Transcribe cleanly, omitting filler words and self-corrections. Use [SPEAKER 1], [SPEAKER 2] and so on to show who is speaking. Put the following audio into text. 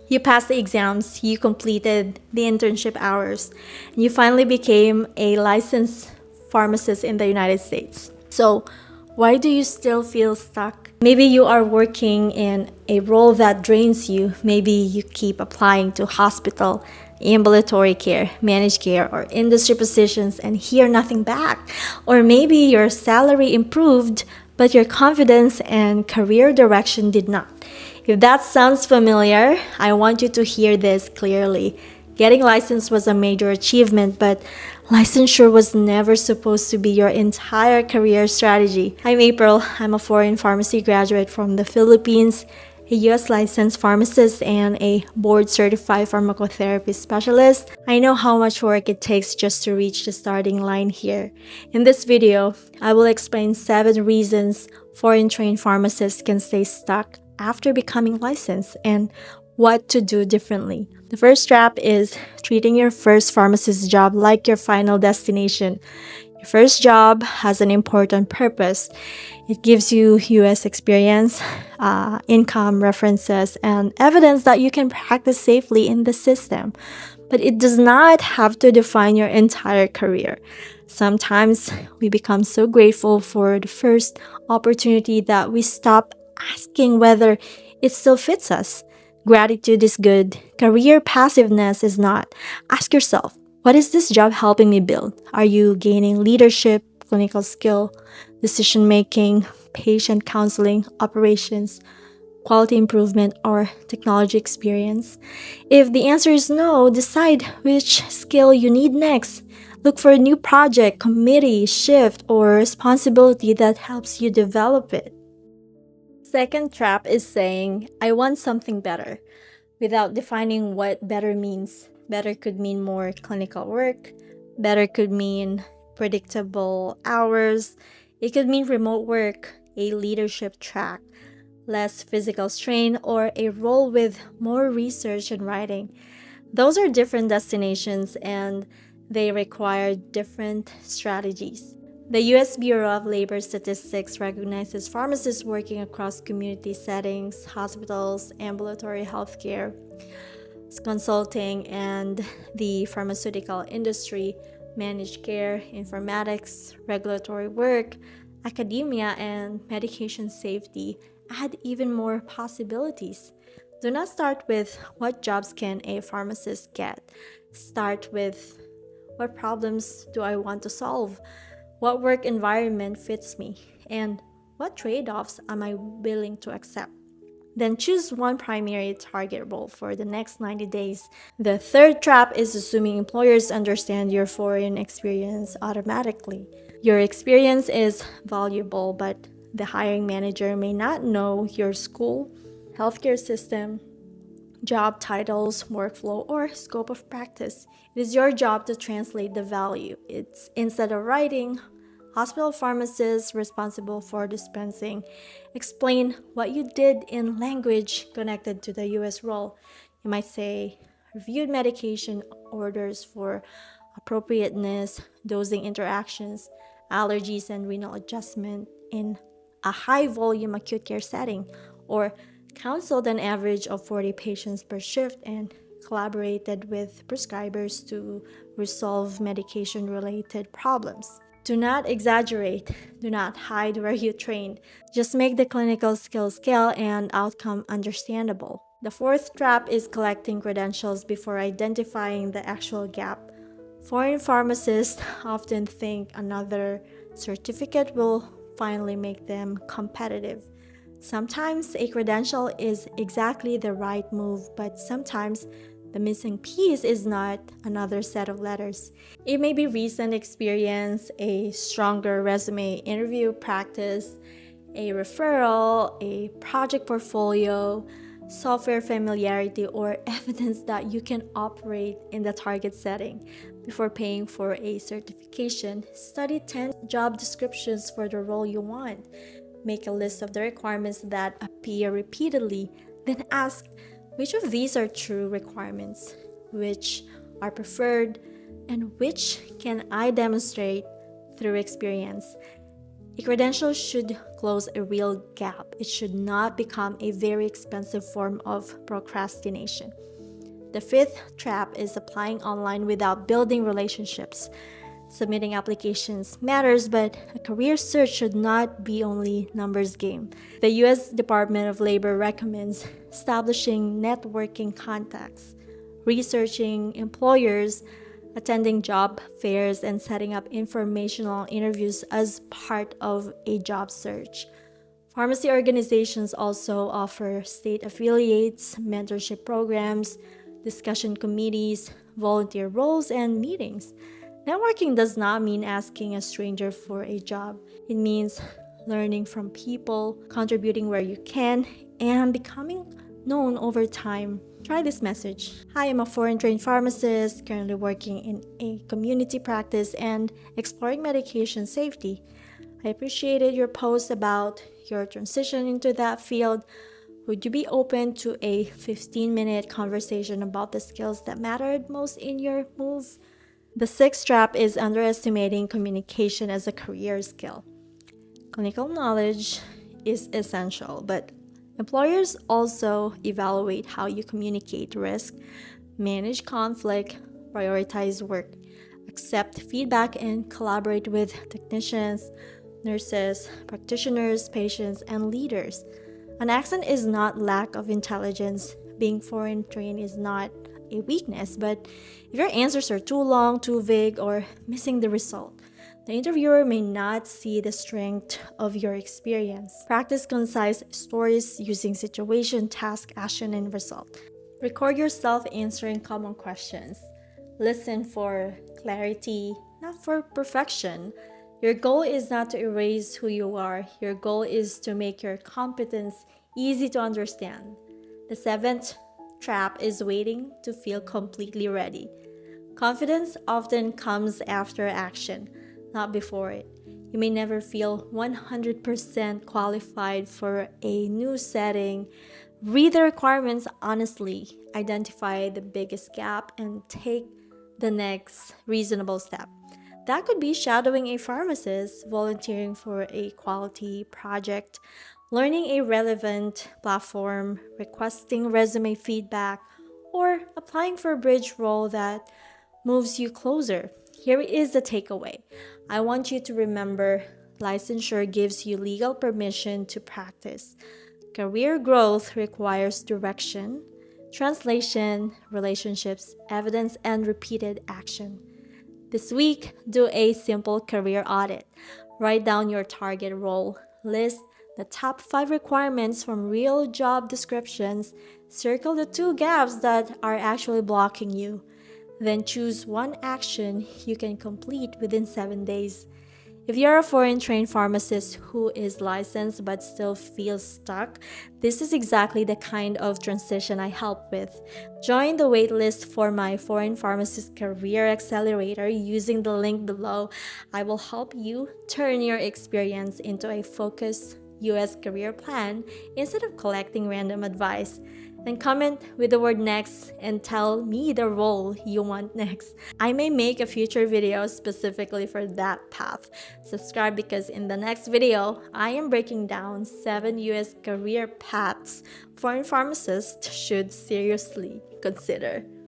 [SPEAKER 1] You passed the exams, you completed the internship hours, and you finally became a licensed pharmacist in the United States. So, why do you still feel stuck? Maybe you are working in a role that drains you. Maybe you keep applying to hospital, ambulatory care, managed care, or industry positions and hear nothing back. Or maybe your salary improved, but your confidence and career direction did not. If that sounds familiar, I want you to hear this clearly. Getting licensed was a major achievement, but licensure was never supposed to be your entire career strategy. I'm April. I'm a foreign pharmacy graduate from the Philippines, a US licensed pharmacist, and a board certified pharmacotherapy specialist. I know how much work it takes just to reach the starting line here. In this video, I will explain 7 reasons foreign trained pharmacists can stay stuck after becoming licensed and what to do differently. The first trap is treating your first pharmacist job like your final destination. Your first job has an important purpose. It gives you US experience, income, references, and evidence that you can practice safely in the system. But it does not have to define your entire career. Sometimes we become so grateful for the first opportunity that we stop asking whether it still fits us. Gratitude is good. Career passiveness is not. Ask yourself, what is this job helping me build? Are you gaining leadership, clinical skill, decision making, patient counseling, operations, quality improvement, or technology experience? If the answer is no, decide which skill you need next. Look for a new project, committee, shift, or responsibility that helps you develop it. Second trap is saying, I want something better, without defining what better means. Better could mean more clinical work, better could mean predictable hours, it could mean remote work, a leadership track, less physical strain, or a role with more research and writing. Those are different destinations and they require different strategies. The US Bureau of Labor Statistics recognizes pharmacists working across community settings, hospitals, ambulatory healthcare, consulting, and the pharmaceutical industry, managed care, informatics, regulatory work, academia, and medication safety add even more possibilities. Do not start with what jobs can a pharmacist get. Start with what problems do I want to solve? What work environment fits me? And what trade offs am I willing to accept? Then choose one primary target role for the next 90 days. The third trap is assuming employers understand your foreign experience automatically. Your experience is valuable, but the hiring manager may not know your school, healthcare system, job titles, workflow, or scope of practice. It is your job to translate the value. It's instead of writing, hospital pharmacist responsible for dispensing, explain what you did in language connected to the US role. You might say, reviewed medication orders for appropriateness, dosing interactions, allergies, and renal adjustment in a high volume acute care setting, or counseled an average of 40 patients per shift and collaborated with prescribers to resolve medication related problems. Do not exaggerate. Do not hide where you trained. Just make the clinical skill scale and outcome understandable. The fourth trap is collecting credentials before identifying the actual gap. Foreign pharmacists often think another certificate will finally make them competitive. Sometimes a credential is exactly the right move, but sometimes the missing piece is not another set of letters. It may be recent experience, a stronger resume interview practice, a referral, a project portfolio, software familiarity, or evidence that you can operate in the target setting. Before paying for a certification, study 10 job descriptions for the role you want. Make a list of the requirements that appear repeatedly, then ask which of these are true requirements, which are preferred, and which can I demonstrate through experience. A credential should close a real gap. It should not become a very expensive form of procrastination. The fifth trap is applying online without building relationships. Submitting applications matters, but a career search should not be only numbers game. The US Department of Labor recommends establishing networking contacts, researching employers, attending job fairs, and setting up informational interviews as part of a job search. Pharmacy organizations also offer state affiliates, mentorship programs, discussion committees, volunteer roles, and meetings. Networking does not mean asking a stranger for a job. It means learning from people, contributing where you can, and becoming known over time. Try this message. Hi, I'm a foreign trained pharmacist, currently working in a community practice and exploring medication safety. I appreciated your post about your transition into that field. Would you be open to a 15-minute conversation about the skills that mattered most in your move? The sixth trap is underestimating communication as a career skill. Clinical knowledge is essential, but employers also evaluate how you communicate risk, manage conflict, prioritize work, accept feedback, and collaborate with technicians, nurses, practitioners, patients, and leaders. An accent is not lack of intelligence. Being foreign trained is not a weakness, but if your answers are too long, too vague, or missing the result, the interviewer may not see the strength of your experience. Practice concise stories using situation, task, action, and result. Record yourself answering common questions. Listen for clarity, not for perfection. Your goal is not to erase who you are. Your goal is to make your competence easy to understand. The seventh trap is waiting to feel completely ready. Confidence often comes after action, not before it. You may never feel 100% qualified for a new setting. Read the requirements honestly, identify the biggest gap, and take the next reasonable step. That could be shadowing a pharmacist, volunteering for a quality project, learning a relevant platform, requesting resume feedback, or applying for a bridge role that moves you closer. Here is the takeaway. I want you to remember licensure gives you legal permission to practice. Career growth requires direction, translation, relationships, evidence, and repeated action. This week, do a simple career audit. Write down your target role, list the top 5 requirements from real job descriptions, circle the 2 gaps that are actually blocking you. Then choose one action you can complete within 7 days. If you're a foreign trained pharmacist who is licensed but still feels stuck, this is exactly the kind of transition I help with. Join the waitlist for my Foreign Pharmacist Career Accelerator using the link below. I will help you turn your experience into a focused US career plan instead of collecting random advice. Then comment with the word next and tell me the role you want next. I may make a future video specifically for that path. Subscribe because in the next video, I am breaking down 7 US career paths foreign pharmacists should seriously consider.